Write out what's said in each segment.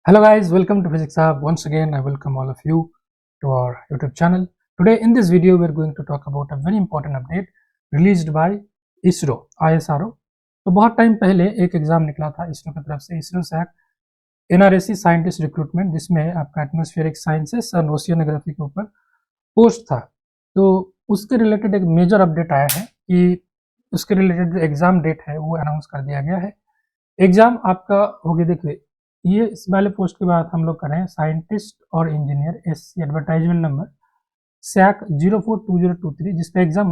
Hello guys, welcome to Physics Hub. Once again, I welcome all of you to our YouTube channel. Today in this video, we're going to talk about a very important update released by ISRO, ISRO. तो बहुत time पहले एक exam निकला था इसरो की तरफ से, इसरो से NRSC साइंटिस्ट रिक्रूटमेंट, जिसमें आपका एटमॉस्फेरिक साइंसेस और ओशियनोग्राफी के ऊपर पोस्ट था। तो उसके रिलेटेड एक मेजर अपडेट आया है कि उसके रिलेटेड जो एग्जाम डेट है वो अनाउंस कर दिया गया है। एग्जाम आपका होगी, देखिए ये इस वाले पोस्ट की बात हम लोग कर रहे हैं, साइंटिस्ट और engineer SC advertisement number SAC 042023, जिसका एग्जाम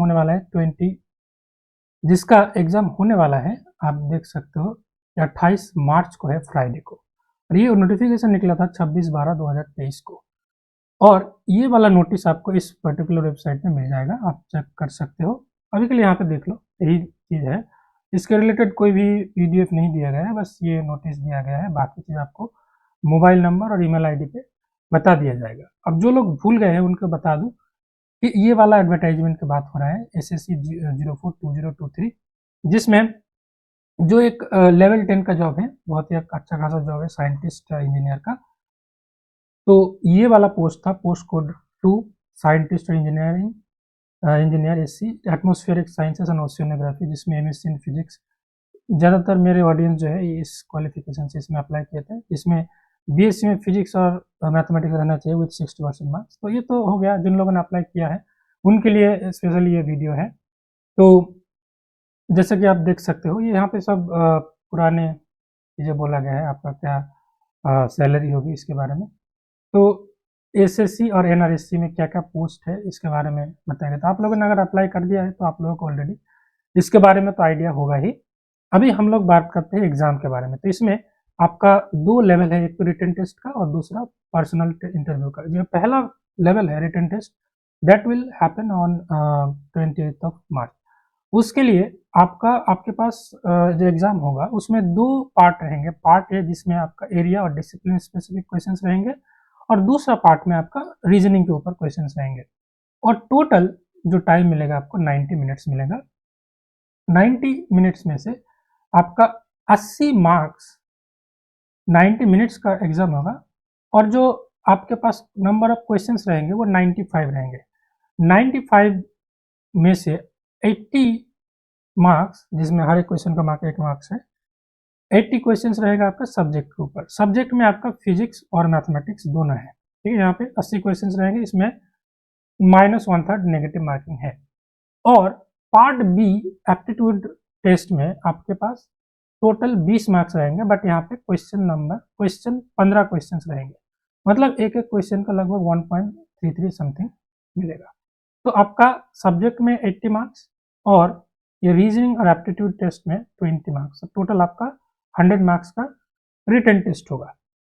होने वाला है आप देख सकते हो 28 मार्च को है, फ्राइडे को। और ये नोटिफिकेशन निकला था 26/12/2023 को। और ये वाला नोटिस आपको इस पर्टिकुलर वेबसाइट में मिल जाएगा, आप चेक कर सकते हो। अभी के लिए यहाँ पे देख लो, यही चीज़ है। इसके रिलेटेड कोई भी PDF नहीं दिया गया है, बस ये नोटिस दिया गया है। बाकी चीज़ आपको मोबाइल नंबर और ईमेल ID पे बता दिया जाएगा। अब जो लोग भूल गए हैं उनको बता दूं कि ये वाला एडवर्टाइजमेंट की बात हो रहा है SSC 042023, जिसमें जो एक लेवल 10 का जॉब है, बहुत ही अच्छा खासा जॉब है साइंटिस्ट इंजीनियर का। तो ये वाला पोस्ट था, पोस्ट कोड 2, साइंटिस्ट और engineer SC atmospheric sciences and oceanography, जिसमें MSc इन फिजिक्स। ज़्यादातर मेरे ऑडियंस जो है इस क्वालिफिकेशन से इसमें अप्लाई किए थे। इसमें BSc में फिजिक्स और मैथमेटिक्स रहना चाहिए विथ 60% मार्क्स। तो ये तो हो गया, जिन लोगों ने अप्लाई किया है उनके लिए स्पेशली ये वीडियो है। तो जैसे कि आप देख सकते हो, ये यहाँ पे सब पुराने चीज़ें बोला गया है, आपका क्या सैलरी होगी इसके बारे में। तो SSC और NRSC में क्या क्या पोस्ट है इसके बारे में बताया गया। तो आप लोगों ने अगर अप्लाई कर दिया है तो आप लोगों को ऑलरेडी इसके बारे में तो आइडिया होगा ही। अभी हम लोग बात करते हैं एग्जाम के बारे में। तो इसमें आपका 2 लेवल है, एक तो रिटन टेस्ट का और दूसरा पर्सनल इंटरव्यू का। जो पहला लेवल है written test, that will happen on 28 March. उसके लिए आपके पास जो एग्जाम होगा उसमें 2 पार्ट रहेंगे। पार्ट है जिसमें आपका एरिया और डिसिप्लिन स्पेसिफिक क्वेश्चंस रहेंगे, और दूसरा पार्ट में आपका रीजनिंग के ऊपर क्वेश्चंस रहेंगे। और टोटल जो टाइम मिलेगा आपको 90 मिनट्स मिलेगा। 90 मिनट्स में से आपका 80 मार्क्स 90 मिनट्स का एग्जाम होगा, और जो आपके पास नंबर ऑफ क्वेश्चंस रहेंगे वो 95 रहेंगे। 95 में से 80 मार्क्स, जिसमें हर एक क्वेश्चन का मार्क 1 मार्क्स है, 80 क्वेश्चंस रहेगा आपका सब्जेक्ट के ऊपर। सब्जेक्ट में आपका फिजिक्स और मैथमेटिक्स दोनों है, ठीक है। यहाँ पे 80 क्वेश्चंस रहेंगे, इसमें -1/3 नेगेटिव मार्किंग है। और पार्ट B एप्टीट्यूड टेस्ट में आपके पास टोटल 20 मार्क्स रहेंगे, बट यहाँ पे क्वेश्चन 15 क्वेश्चन रहेंगे, मतलब एक एक क्वेश्चन का लगभग 1.33 समथिंग मिलेगा। तो आपका सब्जेक्ट में 80 मार्क्स और ये रीजनिंग और एप्टीट्यूड टेस्ट में 20 मार्क्स, टोटल आपका 100 मार्क्स का रिटन टेस्ट होगा,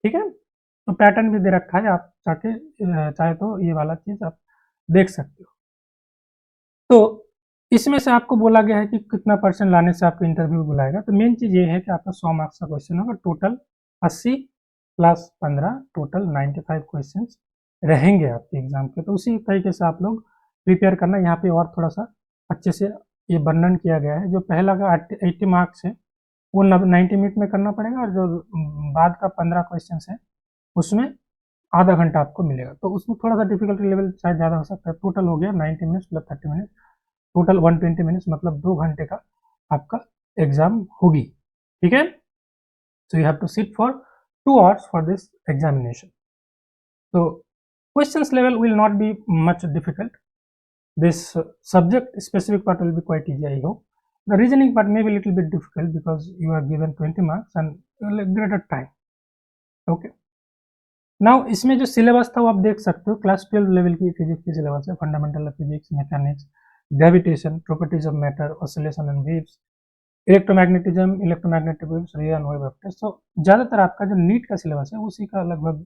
ठीक है। तो पैटर्न भी दे रखा है, आप चाहे तो ये वाला चीज आप देख सकते हो। तो इसमें से आपको बोला गया है कि कितना % लाने से आपको इंटरव्यू बुलाएगा। तो मेन चीज़ ये है कि आपका 100 मार्क्स का क्वेश्चन होगा, टोटल 80 + 15 टोटल 95 क्वेश्चन रहेंगे आपके एग्जाम के। तो उसी तरीके से आप लोग प्रिपेयर करना। यहाँ पे और थोड़ा सा अच्छे से ये वर्णन किया गया है। जो पहला का 80 मार्क्स है वो 90 मिनट में करना पड़ेगा, और जो बाद का 15 क्वेश्चन है उसमें आधा घंटा आपको मिलेगा। तो उसमें थोड़ा सा डिफिकल्टी लेवल शायद ज़्यादा हो सकता है। टोटल हो गया 90 मिनट्स + 30 मिनट, टोटल 120 मिनट्स, मतलब 2 घंटे का आपका एग्जाम होगी, ठीक है। So you have to sit for 2 hours for this examination. तो questions level will not be much difficult. This subject specific part will be quite easy, I hope. The reasoning part may be a little bit difficult because you are given 20 marks and greater time. Okay. Now इसमें जो syllabus था वो आप देख सकते हो, class 12 level की physics की सिलेबस है। Fundamental of physics, mechanics, gravitation, properties of matter, oscillation and waves, electromagnetism, electromagnetic waves, रे एंड वेव वेक्टर्स। तो ज़्यादातर आपका जो नीट का सिलेबस है उसी का लगभग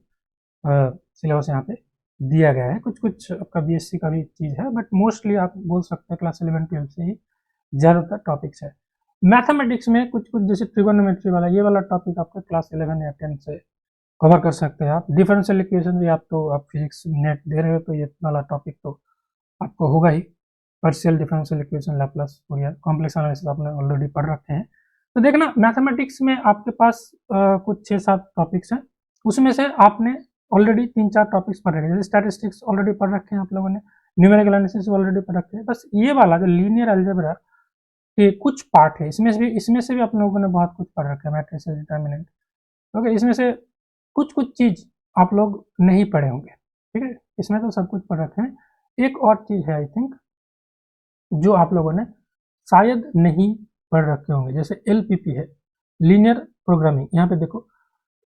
सिलेबस यहाँ पे दिया गया है। कुछ कुछ आपका BSc का भी चीज़ है, बट मोस्टली आप बोल सकते हैं क्लास 11-12 से ही ज़्यादातर टॉपिक्स है। मैथमेटिक्स में कुछ कुछ जैसे ट्रिगोनोमेट्री वाला, ये वाला टॉपिक आपका क्लास 11 या 10 से कवर कर सकते हैं आप। डिफरेंशियल इक्वेशन भी आप फिजिक्स नेट दे रहे हो तो ये वाला टॉपिक तो आपको होगा ही। Partial differential equation, Laplace, Fourier, complex analysis आपने ऑलरेडी पढ़ रखे हैं। तो देखना मैथमेटिक्स में आपके पास कुछ 6-7 टॉपिक्स हैं, उसमें से आपने ऑलरेडी 3-4 टॉपिक्स पढ़ रखे हैं, जैसे स्टैटिस्टिक्स ऑलरेडी पढ़ रखे हैं आप लोगों ने, न्यूमेरिकल एनालिसिस ऑलरेडी पढ़ रखे हैं। बस ये वाला जो लीनियर अलजेब्रा के कुछ पार्ट है, इसमें से भी आप लोगों ने बहुत कुछ पढ़ रखा है, मैट्रिसेस, डिटर्मिनेंट। ओके, इसमें से कुछ चीज आप लोग नहीं पढ़े होंगे, ठीक है, इसमें तो सब कुछ पढ़ रखे हैं। एक और चीज है आई थिंक जो आप लोगों ने शायद नहीं पढ़ रखे होंगे, जैसे LPP है, लीनियर प्रोग्रामिंग। यहाँ पे देखो,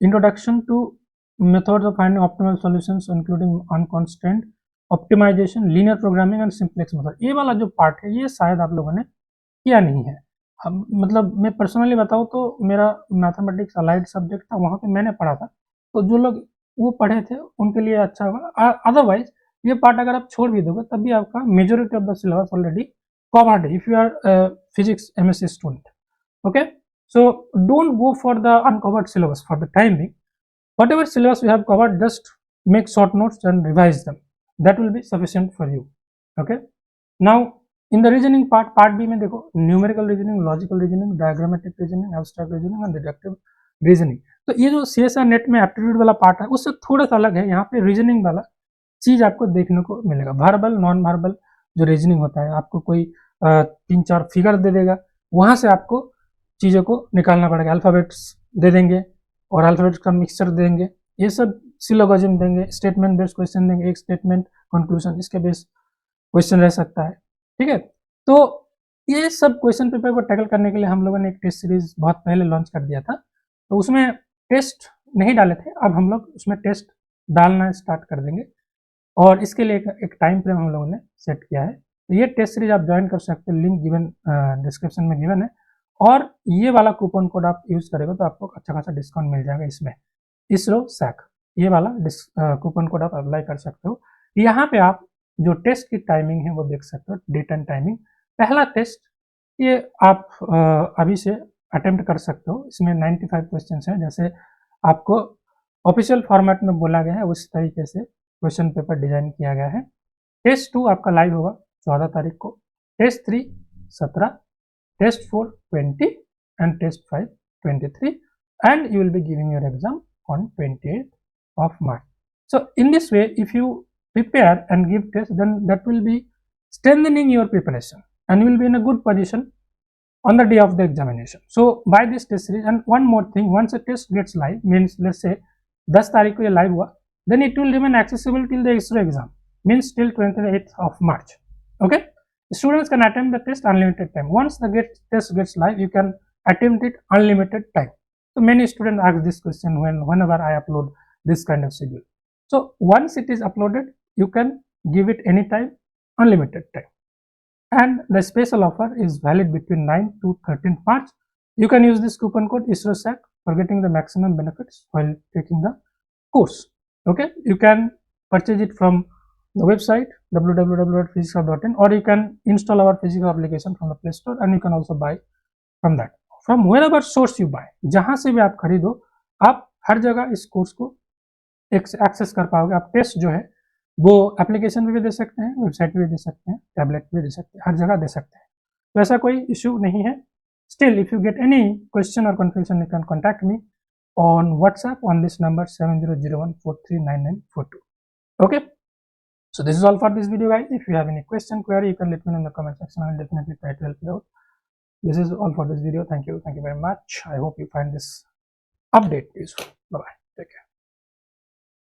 introduction to methods of finding optimal solutions including unconstrained optimisation, linear programming and simplex method. ये वाला जो पार्ट है ये शायद आप लोगों ने किया नहीं है। हम मतलब मैं पर्सनली बताऊँ तो मेरा मैथमेटिक्स अलाइड सब्जेक्ट था, वहाँ पे मैंने पढ़ा था, तो जो लोग वो पढ़े थे उनके लिए अच्छा होगा। अदरवाइज ये पार्ट अगर आप छोड़ भी दोगे तब भी आपका majority of the syllabus already covered है if you are physics MSc student. Okay, so don't go for the uncovered syllabus for the time being. Whatever syllabus you have covered, just make short notes and revise them. That will be sufficient for you. Okay, now in the reasoning part B में देखो, numerical reasoning, logical reasoning, diagrammatic reasoning, abstract reasoning and deductive reasoning। तो ये जो CSR net में aptitude वाला part है उससे थोड़ा सा अलग है। यहाँ पे रीजनिंग वाला चीज आपको देखने को मिलेगा। वर्बल, नॉन वर्बल जो रीजनिंग होता है, आपको कोई 3-4 फिगर दे देगा, वहां से आपको चीज़ों को निकालना पड़ेगा। अल्फ़ाबेट्स दे देंगे और अल्फ़ाबेट्स का मिक्सचर देंगे, ये सब सिलोगोजिम देंगे, स्टेटमेंट बेस्ड क्वेश्चन देंगे, एक स्टेटमेंट कंक्लूजन इसके बेस क्वेश्चन रह सकता है, ठीक है। तो ये सब क्वेश्चन पेपर को टैकल करने के लिए हम लोगों ने एक टेस्ट सीरीज बहुत पहले लॉन्च कर दिया था, तो उसमें टेस्ट नहीं डाले थे, अब हम लोग उसमें टेस्ट डालना स्टार्ट कर देंगे और इसके लिए एक टाइम फ्रेम हम लोगों ने सेट किया है। तो ये टेस्ट सीरीज आप ज्वाइन कर सकते हैं, लिंक गिवन डिस्क्रिप्शन में गिवन है, और ये वाला कूपन कोड आप यूज करेंगे तो आपको अच्छा खासा डिस्काउंट मिल जाएगा इसमें, इसरो सैक, ये वाला कूपन कोड आप अप्लाई कर सकते हो। यहाँ पे आप जो टेस्ट की टाइमिंग है वो देख सकते हो, डेट एंड टाइमिंग। पहला टेस्ट ये आप अभी से अटेम्प्ट कर सकते हो, इसमें 95 क्वेश्चन है, जैसे आपको ऑफिशियल फॉर्मेट में बोला गया है उस तरीके से क्वेश्चन पेपर डिजाइन किया गया है। टेस्ट 2 आपका लाइव होगा 14 तारीख को, test 3 17, test 4 20 and test 5 23, and you will be giving your exam on 28th of March. So in this way, if you prepare and give test, then that will be strengthening your preparation and you will be in a good position on the day of the examination. So by this test series, and one more thing, once a test gets live, means let's say 10 तारीख को ये live हुआ, then it will remain accessible till the ISRO exam, means till 28th of March. Okay, students can attempt the test unlimited time. Once the test gets live, you can attempt it unlimited time. So many students ask this question whenever I upload this kind of schedule. So once it is uploaded, you can give it anytime, unlimited time. And the special offer is valid between 9 to 13th March. You can use this coupon code ISROSAC for getting the maximum benefits while taking the course. Okay, you can purchase it from the website www.physicsHub.in, or you can install our physics application from the Play Store, and you can also buy from that, from wherever source you buy, जहां से भी आप खरीदो, आप हर जगह इस course को access कर पाओगे। आप टेस्ट जो है वो एप्लीकेशन में भी दे सकते हैं, वेबसाइट पे भी दे सकते हैं, टैबलेट पे भी दे सकते हैं, हर जगह दे सकते हैं, तो ऐसा कोई इशू नहीं है। Still if you get any question और confusion, you can contact me on WhatsApp on this number 7001439942. Okay, so this is all for this video, guys. If you have any question, query, you can let me know in the comment section. I will definitely try to help you out. This is all for this video. Thank you very much. I hope you find this update useful. Bye bye, take care.